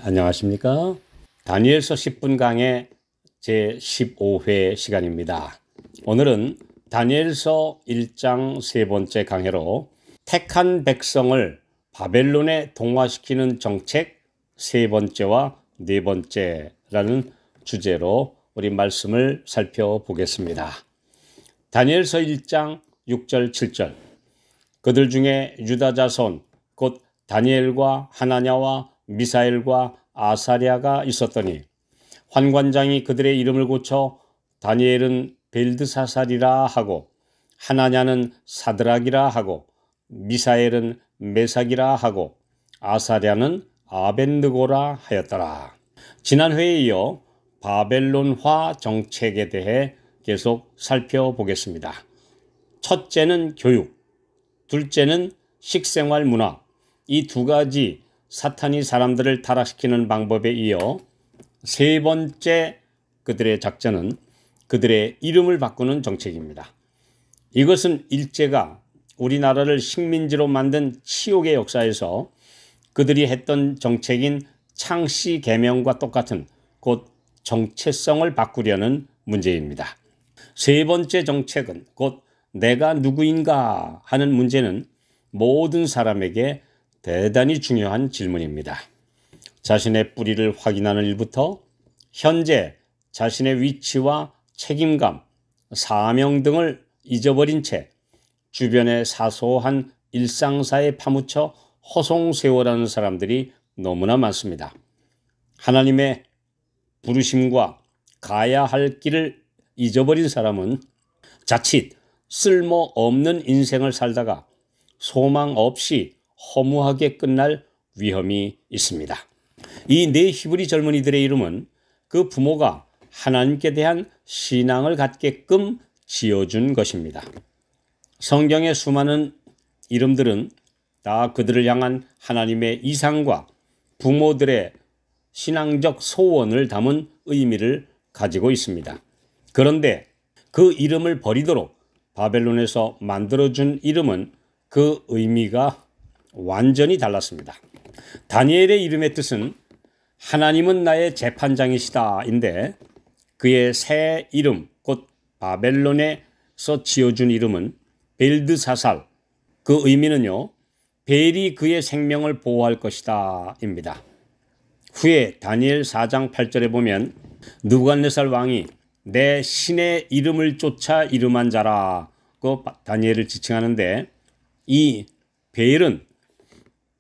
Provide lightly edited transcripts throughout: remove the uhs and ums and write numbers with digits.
안녕하십니까? 다니엘서 10분 강의 제15회 시간입니다. 오늘은 다니엘서 1장 세 번째 강해로 택한 백성을 바벨론에 동화시키는 정책 세 번째와 네 번째라는 주제로 우리 말씀을 살펴보겠습니다. 다니엘서 1장 6절 7절 그들 중에 유다 자손 곧 다니엘과 하나냐와 미사엘과 아사랴가 있었더니 환관장이 그들의 이름을 고쳐 다니엘은 벨드사살이라 하고 하나냐는 사드락이라 하고 미사엘은 메삭이라 하고 아사랴는 아벳느고라 하였더라. 지난 회에 이어 바벨론화 정책에 대해 계속 살펴보겠습니다. 첫째는 교육, 둘째는 식생활 문화, 이 두 가지 사탄이 사람들을 타락시키는 방법에 이어 세 번째 그들의 작전은 그들의 이름을 바꾸는 정책입니다. 이것은 일제가 우리나라를 식민지로 만든 치욕의 역사에서 그들이 했던 정책인 창씨 개명과 똑같은 곧 정체성을 바꾸려는 문제입니다. 세 번째 정책은 곧 내가 누구인가 하는 문제는 모든 사람에게 대단히 중요한 질문입니다. 자신의 뿌리를 확인하는 일부터 현재 자신의 위치와 책임감, 사명 등을 잊어버린 채 주변의 사소한 일상사에 파묻혀 허송세월하는 사람들이 너무나 많습니다. 하나님의 부르심과 가야 할 길을 잊어버린 사람은 자칫 쓸모없는 인생을 살다가 소망 없이 허무하게 끝날 위험이 있습니다. 이 네 히브리 젊은이들의 이름은 그 부모가 하나님께 대한 신앙을 갖게끔 지어준 것입니다. 성경의 수많은 이름들은 다 그들을 향한 하나님의 이상과 부모들의 신앙적 소원을 담은 의미를 가지고 있습니다. 그런데 그 이름을 버리도록 바벨론에서 만들어준 이름은 그 의미가 완전히 달랐습니다. 다니엘의 이름의 뜻은 하나님은 나의 재판장이시다 인데 그의 새 이름 곧 바벨론에서 지어준 이름은 벨드사살, 그 의미는요 벨이 그의 생명을 보호할 것이다 입니다. 후에 다니엘 4장 8절에 보면 느부갓네살 왕이 내 신의 이름을 쫓아 이름한 자라고 다니엘을 지칭하는데 이 벨은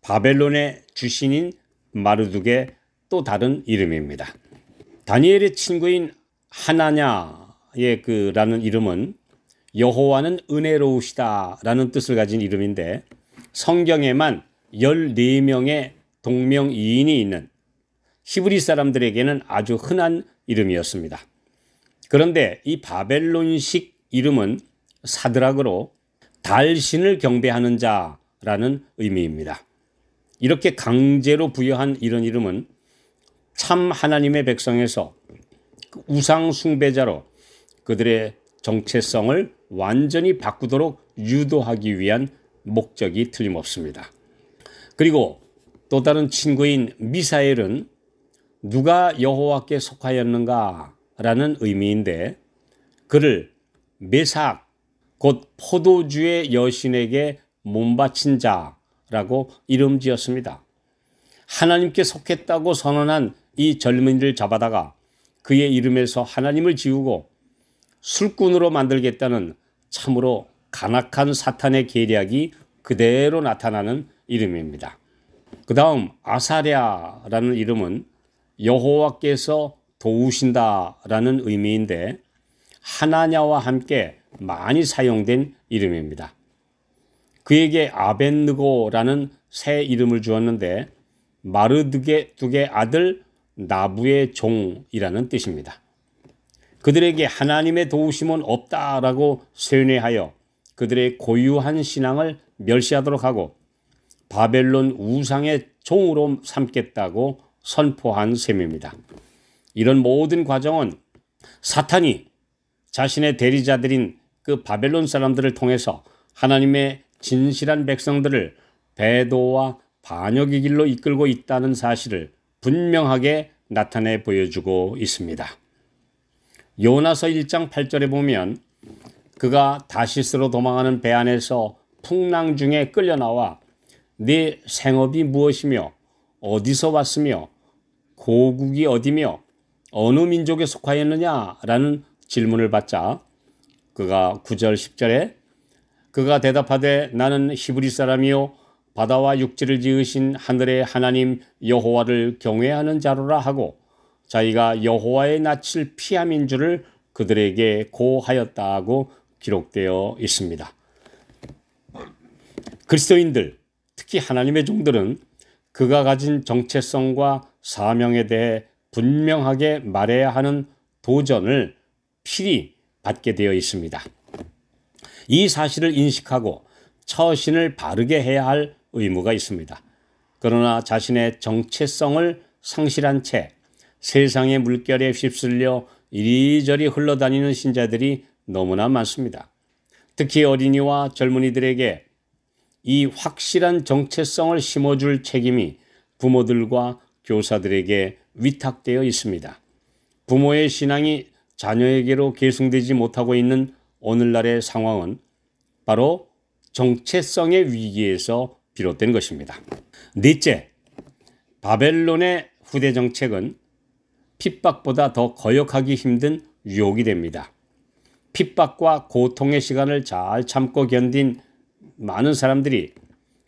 바벨론의 주신인 마르둑의 또 다른 이름입니다. 다니엘의 친구인 하나냐의 라는 이름은 여호와는 은혜로우시다 라는 뜻을 가진 이름인데 성경에만 14명의 동명이인이 있는 히브리 사람들에게는 아주 흔한 이름이었습니다. 그런데 이 바벨론식 이름은 사드락으로 달신을 경배하는 자라는 의미입니다. 이렇게 강제로 부여한 이런 이름은 참 하나님의 백성에서 우상 숭배자로 그들의 정체성을 완전히 바꾸도록 유도하기 위한 목적이 틀림없습니다. 그리고 또 다른 친구인 미사엘은 누가 여호와께 속하였는가 라는 의미인데 그를 메삭 곧 포도주의 여신에게 몸바친 자라고 이름 지었습니다. 하나님께 속했다고 선언한 이 젊은이를 잡아다가 그의 이름에서 하나님을 지우고 술꾼으로 만들겠다는 참으로 간악한 사탄의 계략이 그대로 나타나는 이름입니다. 그 다음 아사랴라는 이름은 여호와께서 도우신다라는 의미인데 하나냐와 함께 많이 사용된 이름입니다. 그에게 아벳느고라는 새 이름을 주었는데 마르둑의 아들 나부의 종이라는 뜻입니다. 그들에게 하나님의 도우심은 없다라고 쇠뇌하여 그들의 고유한 신앙을 멸시하도록 하고 바벨론 우상의 종으로 삼겠다고 선포한 셈입니다. 이런 모든 과정은 사탄이 자신의 대리자들인 그 바벨론 사람들을 통해서 하나님의 진실한 백성들을 배도와 반역의 길로 이끌고 있다는 사실을 분명하게 나타내 보여주고 있습니다. 요나서 1장 8절에 보면 그가 다시스로 도망하는 배 안에서 풍랑 중에 끌려나와 네 생업이 무엇이며 어디서 왔으며 고국이 어디며 어느 민족에 속하였느냐라는 질문을 받자 그가 9절 10절에 그가 대답하되 나는 히브리 사람이요 바다와 육지를 지으신 하늘의 하나님 여호와를 경외하는 자로라 하고 자기가 여호와의 낯을 피함인 줄을 그들에게 고하였다고 기록되어 있습니다. 그리스도인들, 특히 하나님의 종들은 그가 가진 정체성과 사명에 대해 분명하게 말해야 하는 도전을 필히 받게 되어 있습니다. 이 사실을 인식하고 처신을 바르게 해야 할 의무가 있습니다. 그러나 자신의 정체성을 상실한 채 세상의 물결에 휩쓸려 이리저리 흘러다니는 신자들이 너무나 많습니다. 특히 어린이와 젊은이들에게 이 확실한 정체성을 심어줄 책임이 부모들과 교사들에게 위탁되어 있습니다. 부모의 신앙이 자녀에게로 계승되지 못하고 있는 오늘날의 상황은 바로 정체성의 위기에서 비롯된 것입니다. 넷째, 바벨론의 후대 정책은 핍박보다 더 거역하기 힘든 유혹이 됩니다. 핍박과 고통의 시간을 잘 참고 견딘 많은 사람들이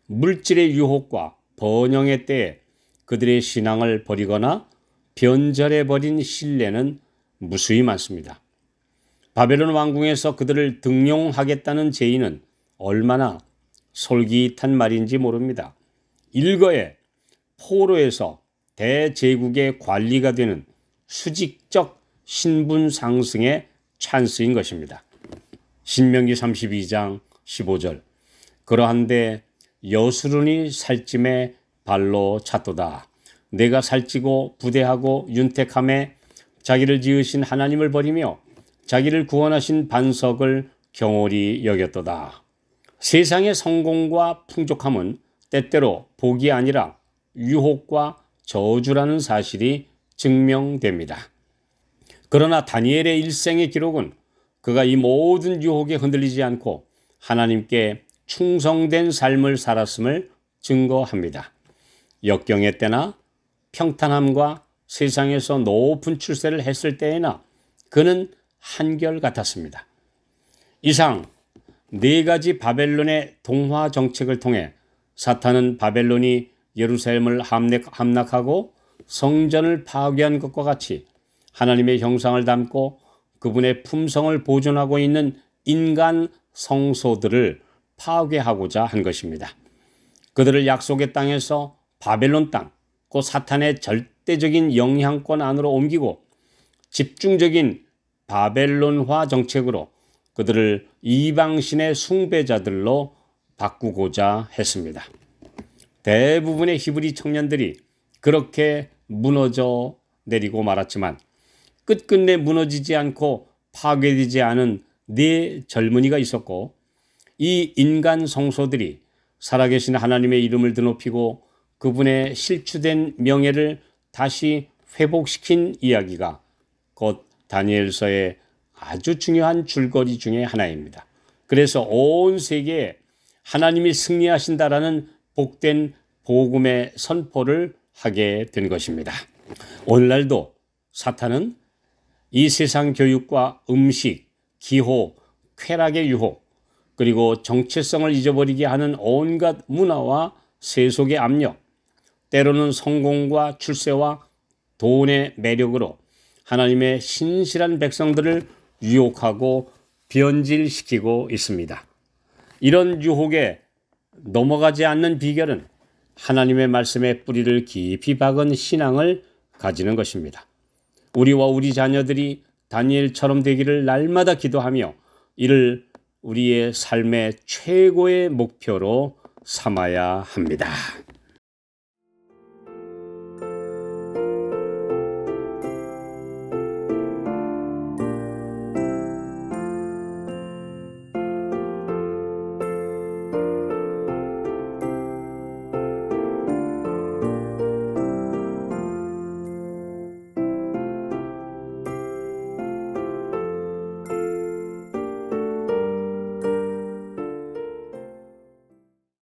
물질의 유혹과 번영의 때에 그들의 신앙을 버리거나 변절해버린 신뢰는 무수히 많습니다. 바벨론 왕궁에서 그들을 등용하겠다는 제의는 얼마나 솔깃한 말인지 모릅니다. 일거에 포로에서 대제국의 관리가 되는 수직적 신분 상승의 찬스인 것입니다. 신명기 32장 15절 그러한데 여수론이 살찜에 발로 찼도다. 내가 살찌고 부대하고 윤택함에 자기를 지으신 하나님을 버리며 자기를 구원하신 반석을 경홀히 여겼도다. 세상의 성공과 풍족함은 때때로 복이 아니라 유혹과 저주라는 사실이 증명됩니다. 그러나 다니엘의 일생의 기록은 그가 이 모든 유혹에 흔들리지 않고 하나님께 충성된 삶을 살았음을 증거합니다. 역경의 때나 평탄함과 세상에서 높은 출세를 했을 때에나 그는 한결같았습니다. 이상 4가지 바벨론의 동화 정책을 통해 사탄은 바벨론이 예루살렘을 함락하고 성전을 파괴한 것과 같이 하나님의 형상을 담고 그분의 품성을 보존하고 있는 인간 성소들을 파괴하고자 한 것입니다. 그들을 약속의 땅에서 바벨론 땅, 곧 사탄의 절대적인 영향권 안으로 옮기고 집중적인 바벨론화 정책으로 그들을 이방신의 숭배자들로 바꾸고자 했습니다. 대부분의 히브리 청년들이 그렇게 무너져 내리고 말았지만 끝끝내 무너지지 않고 파괴되지 않은 4 젊은이가 있었고 이 인간 성소들이 살아계신 하나님의 이름을 드높이고 그분의 실추된 명예를 다시 회복시킨 이야기가 곧 다니엘서의 아주 중요한 줄거리 중에 하나입니다. 그래서 온 세계에 하나님이 승리하신다라는 복된 복음의 선포를 하게 된 것입니다. 오늘날도 사탄은 이 세상 교육과 음식, 기호, 쾌락의 유혹, 그리고 정체성을 잊어버리게 하는 온갖 문화와 세속의 압력, 때로는 성공과 출세와 돈의 매력으로 하나님의 신실한 백성들을 유혹하고 변질시키고 있습니다. 이런 유혹에 넘어가지 않는 비결은 하나님의 말씀에 뿌리를 깊이 박은 신앙을 가지는 것입니다. 우리와 우리 자녀들이 다니엘처럼 되기를 날마다 기도하며 이를 우리의 삶의 최고의 목표로 삼아야 합니다.